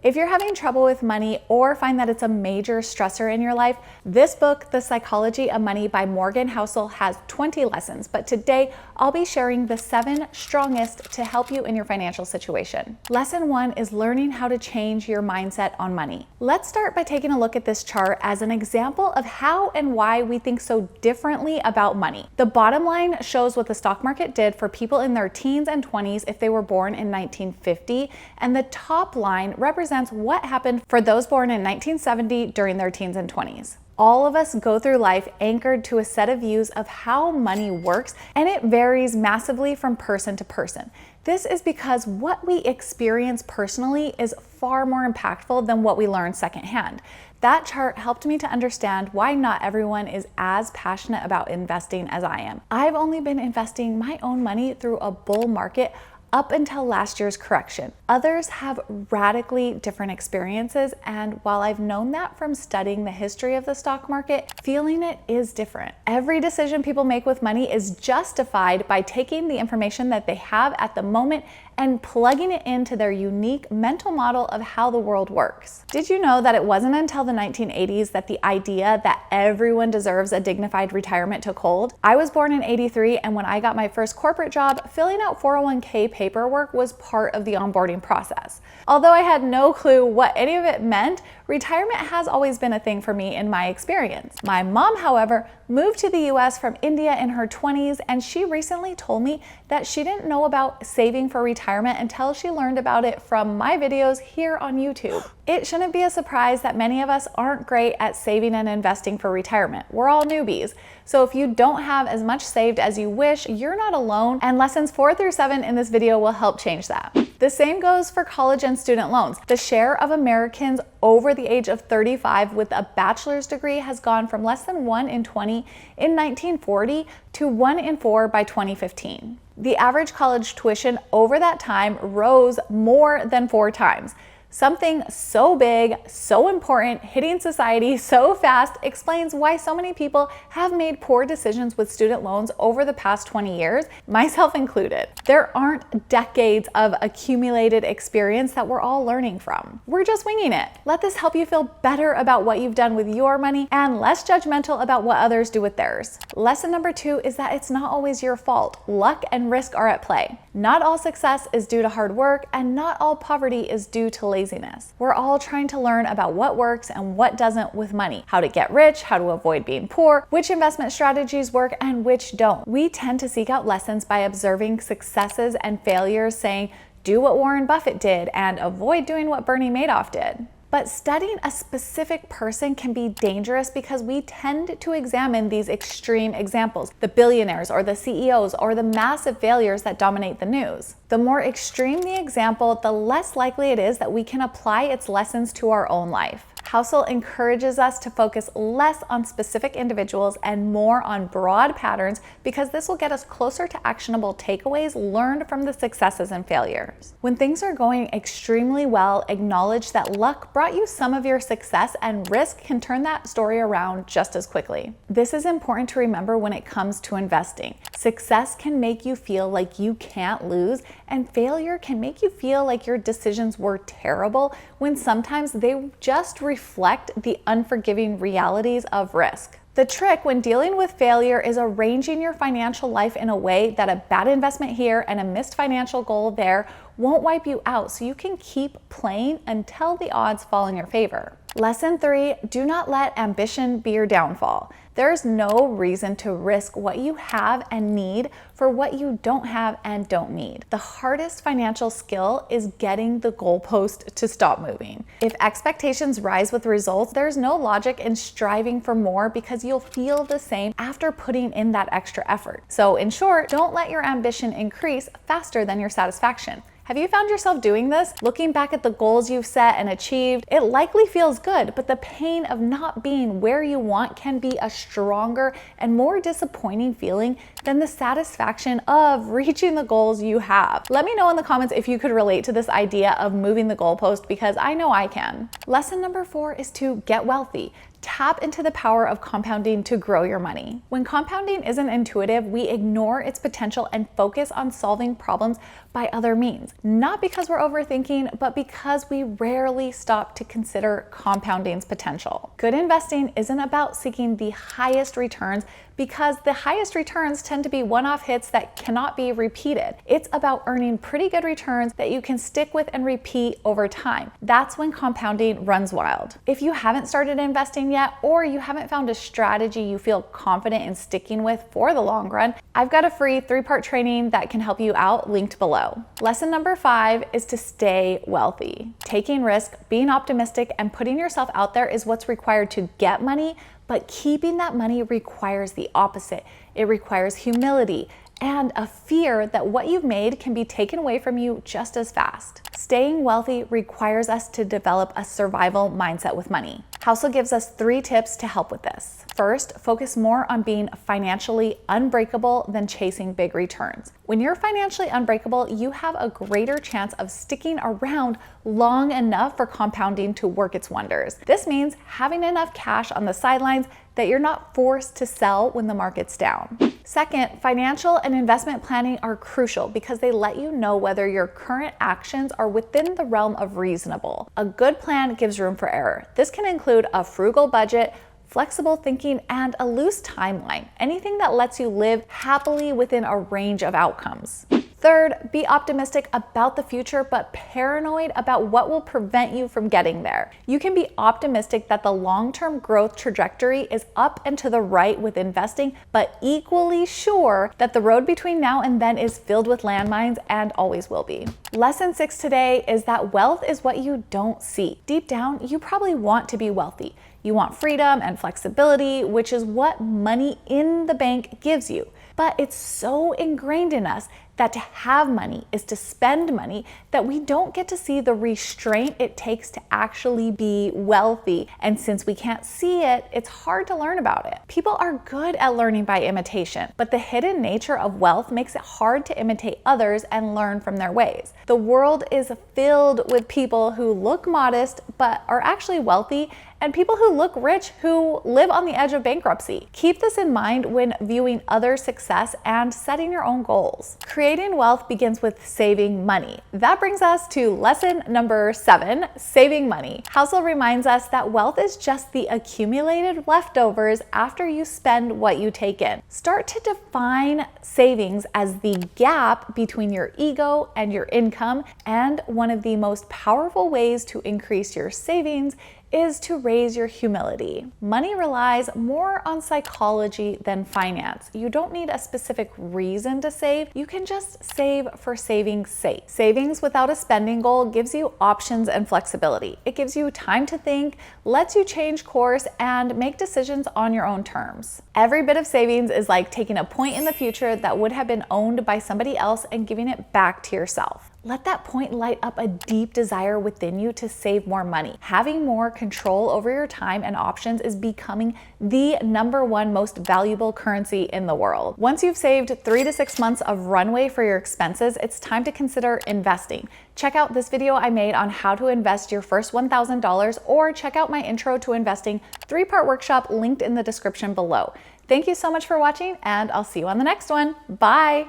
If you're having trouble with money or find that it's a major stressor in your life, this book, The Psychology of Money by Morgan Housel, has 20 lessons, but today I'll be sharing the 7 strongest to help you in your financial situation. Lesson 1 is learning how to change your mindset on money. Let's start by taking a look at this chart as an example of how and why we think so differently about money. The bottom line shows what the stock market did for people in their teens and 20s if they were born in 1950, and the top line represents what happened for those born in 1970 during their teens and 20s. All of us go through life anchored to a set of views of how money works, and it varies massively from person to person. This is because what we experience personally is far more impactful than what we learn secondhand. That chart helped me to understand why not everyone is as passionate about investing as I am. I've only been investing my own money through a bull market up until last year's correction. Others have radically different experiences, and while I've known that from studying the history of the stock market, feeling it is different. Every decision people make with money is justified by taking the information that they have at the moment and plugging it into their unique mental model of how the world works. Did you know that it wasn't until the 1980s that the idea that everyone deserves a dignified retirement took hold? I was born in '83, and when I got my first corporate job, filling out 401k paperwork was part of the onboarding process. Although I had no clue what any of it meant, retirement has always been a thing for me in my experience. My mom, however, moved to the US from India in her 20s, and she recently told me that she didn't know about saving for retirement until she learned about it from my videos here on YouTube. It shouldn't be a surprise that many of us aren't great at saving and investing for retirement. We're all newbies. So if you don't have as much saved as you wish, you're not alone, and lessons 4 through 7 in this video will help change that. The same goes for college and student loans. The share of Americans over the age of 35 with a bachelor's degree has gone from less than 1 in 20 in 1940 to 1 in 4 by 2015. The average college tuition over that time rose more than 4 times. Something so big, so important, hitting society so fast explains why so many people have made poor decisions with student loans over the past 20 years, myself included. There aren't decades of accumulated experience that we're all learning from. We're just winging it. Let this help you feel better about what you've done with your money and less judgmental about what others do with theirs. Lesson number 2 is that it's not always your fault. Luck and risk are at play. Not all success is due to hard work, and not all poverty is due to laziness. We're all trying to learn about what works and what doesn't with money, how to get rich, how to avoid being poor, which investment strategies work and which don't. We tend to seek out lessons by observing successes and failures, saying, do what Warren Buffett did and avoid doing what Bernie Madoff did. But studying a specific person can be dangerous because we tend to examine these extreme examples, the billionaires or the CEOs or the massive failures that dominate the news. The more extreme the example, the less likely it is that we can apply its lessons to our own life. Housel encourages us to focus less on specific individuals and more on broad patterns because this will get us closer to actionable takeaways learned from the successes and failures. When things are going extremely well, acknowledge that luck brought you some of your success, and risk can turn that story around just as quickly. This is important to remember when it comes to investing. Success can make you feel like you can't lose, and failure can make you feel like your decisions were terrible when sometimes they just reflect the unforgiving realities of risk. The trick when dealing with failure is arranging your financial life in a way that a bad investment here and a missed financial goal there won't wipe you out, so you can keep playing until the odds fall in your favor. Lesson 3, do not let ambition be your downfall. There's no reason to risk what you have and need for what you don't have and don't need. The hardest financial skill is getting the goalpost to stop moving. If expectations rise with results, there's no logic in striving for more because you'll feel the same after putting in that extra effort. So in short, don't let your ambition increase faster than your satisfaction. Have you found yourself doing this? Looking back at the goals you've set and achieved, it likely feels good, but the pain of not being where you want can be a stronger and more disappointing feeling than the satisfaction of reaching the goals you have. Let me know in the comments if you could relate to this idea of moving the goalpost, because I know I can. Lesson number 4 is to get wealthy. Tap into the power of compounding to grow your money. When compounding isn't intuitive, we ignore its potential and focus on solving problems by other means. Not because we're overthinking, but because we rarely stop to consider compounding's potential. Good investing isn't about seeking the highest returns, because the highest returns tend to be one-off hits that cannot be repeated. It's about earning pretty good returns that you can stick with and repeat over time. That's when compounding runs wild. If you haven't started investing yet, or you haven't found a strategy you feel confident in sticking with for the long run, I've got a free 3-part training that can help you out, linked below. Lesson number 5 is to stay wealthy. Taking risk, being optimistic, and putting yourself out there is what's required to get money, but keeping that money requires the opposite. It requires humility and a fear that what you've made can be taken away from you just as fast. Staying wealthy requires us to develop a survival mindset with money. Housel gives us 3 tips to help with this. First, focus more on being financially unbreakable than chasing big returns. When you're financially unbreakable, you have a greater chance of sticking around long enough for compounding to work its wonders. This means having enough cash on the sidelines that you're not forced to sell when the market's down. Second, financial and investment planning are crucial because they let you know whether your current actions are within the realm of reasonable. A good plan gives room for error. This can include a frugal budget, flexible thinking, and a loose timeline. Anything that lets you live happily within a range of outcomes. Third, be optimistic about the future, but paranoid about what will prevent you from getting there. You can be optimistic that the long-term growth trajectory is up and to the right with investing, but equally sure that the road between now and then is filled with landmines and always will be. Lesson 6 today is that wealth is what you don't see. Deep down, you probably want to be wealthy. You want freedom and flexibility, which is what money in the bank gives you. But it's so ingrained in us that to have money is to spend money that we don't get to see the restraint it takes to actually be wealthy. And since we can't see it, it's hard to learn about it. People are good at learning by imitation, but the hidden nature of wealth makes it hard to imitate others and learn from their ways. The world is filled with people who look modest but are actually wealthy, and people who look rich who live on the edge of bankruptcy. Keep this in mind when viewing other success and setting your own goals. Creating wealth begins with saving money. That brings us to lesson number 7, saving money. Housel reminds us that wealth is just the accumulated leftovers after you spend what you take in. Start to define savings as the gap between your ego and your income, and one of the most powerful ways to increase your savings is to raise your humility. Money relies more on psychology than finance. You don't need a specific reason to save. You can just save for saving's sake. Savings without a spending goal gives you options and flexibility. It gives you time to think, lets you change course, and make decisions on your own terms. Every bit of savings is like taking a point in the future that would have been owned by somebody else and giving it back to yourself. Let that point light up a deep desire within you to save more money. Having more control over your time and options is becoming the #1 most valuable currency in the world. Once you've saved 3 to 6 months of runway for your expenses, it's time to consider investing. Check out this video I made on how to invest your first $1,000, or check out my Intro to Investing 3-part workshop linked in the description below. Thank you so much for watching, and I'll see you on the next one. Bye!